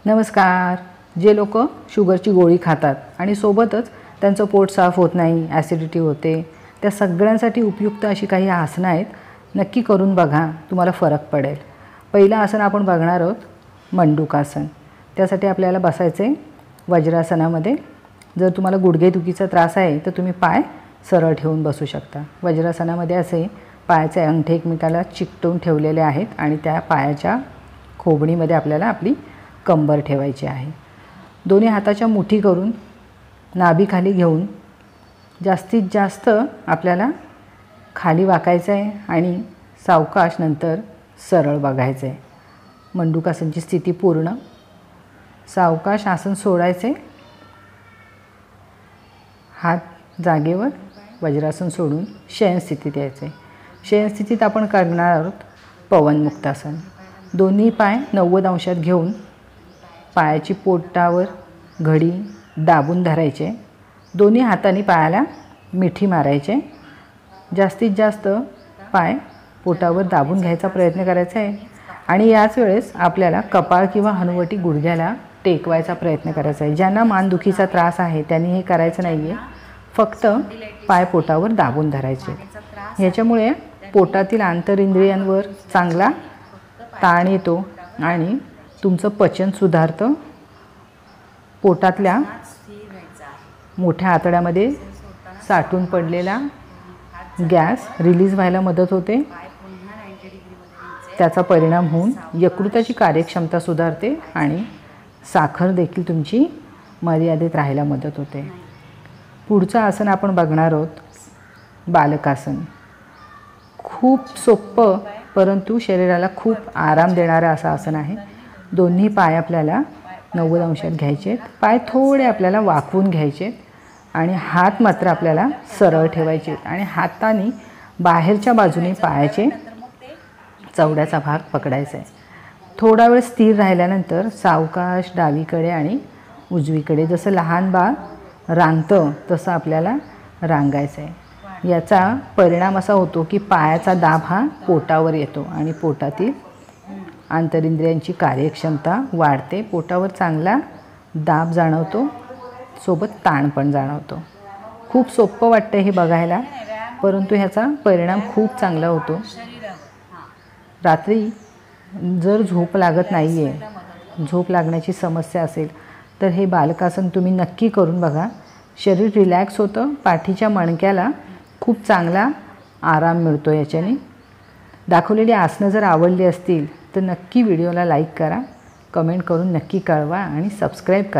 नमस्कार. जे लोक शुगरची गोळी खातात आणि सोबतच त्यांचं पोट साफ होत नाही, ॲसिडिटी होते, त्या सगळ्यांसाठी उपयुक्त अशी काही आसनं आहेत. नक्की करून बघा, तुम्हाला फरक पडेल. पहिलं आसन आपण बघणार आहोत मंडूकासन. त्यासाठी आपल्याला बसायचे वज्रासनामध्ये. जर तुम्हाला गुडघेदुखीचा त्रास आहे तर तुम्ही पाय सरळ ठेवून बसू शकता. वज्रासनामध्ये असे पायाचे अंगठे एकमेकाला चिकटवून ठेवलेले आहेत आणि त्या पायाच्या खोबणीमध्ये आपल्याला आपली कंबर ठेवायची आहे. दोन्ही हाताच्या मुठी करून नाभीखाली घेऊन जास्तीत जास्त आपल्याला खाली वाकायचं आहे आणि सावकाश नंतर सरळ बघायचं आहे. मंडूकासनची स्थिती पूर्ण. सावकाश आसन सोडायचे, हात जागेवर, वज्रासन सोडून शयनस्थितीत यायचे. शयनस्थितीत आपण करणार आहोत पवनमुक्तासन. दोन्ही पाय 90 अंशात घेऊन पायाची पोटावर घडी दाबून धरायचे. दोन्ही हातांनी पायाला मिठी मारायचे. जास्तीत जास्त पाय पोटावर दाबून घ्यायचा प्रयत्न करायचा आहे आणि याच वेळेस आपल्याला कपाळ किंवा हनुवटी गुडघ्याला टेकवायचा प्रयत्न करायचा आहे. ज्यांना मानदुखीचा त्रास आहे त्यांनी हे करायचं नाही आहे. फक्त पाय पोटावर दाबून धरायचे. ह्याच्यामुळे पोटातील आंतरिंद्रियांवर चांगला ताण येतो आणि तुमचं पचन सुधारतं. पोटातल्या मोठ्या आतड्यामध्ये साठून पडलेला गॅस रिलीज व्हायला मदत होते. त्याचा परिणाम होऊन यकृताची कार्यक्षमता सुधारते आणि साखर देखील तुमची मर्यादित राहायला मदत होते. पुढचं आसन आपण बघणार आहोत बालकासन. खूप सोपं परंतु शरीराला खूप आराम देणारं असं आसन आहे. दोन्ही पाय आपल्याला 90 अंशात घ्यायचे आहेत. पाय थोडे आपल्याला वाकवून घ्यायचे आहेत आणि हात मात्र आपल्याला सरळ ठेवायचे आहेत आणि हाताने बाहेरच्या बाजूने पायाचे चवड्याचा भाग पकडायचा आहे. थोडा वेळ स्थिर राहिल्यानंतर सावकाश डावीकडे आणि उजवीकडे, जसं लहान बाळ रांगतं तसं आपल्याला रांगायचं आहे. याचा परिणाम असा होतो की पायाचा दाब हा पोटावर येतो आणि पोटातील आंतरिंद्रियांची कार्यक्षमता वाढते. पोटावर चांगला दाब जाणवतो, सोबत ताण पण जाणवतो. खूप सोपं वाटतं हे बघायला, परंतु ह्याचा परिणाम खूप चांगला होतो. रात्री जर झोप लागत नाही आहे, झोप लागण्याची समस्या असेल तर हे बालकासन तुम्ही नक्की करून बघा. शरीर रिलॅक्स होतं. पाठीच्या मणक्याला खूप चांगला आराम मिळतो याच्याने. दाखवलेली आसनं जर आवडली असतील तर नक्की व्हिडिओला लाईक करा, कमेंट करून नक्की कळवा आणि सबस्क्राईब करा.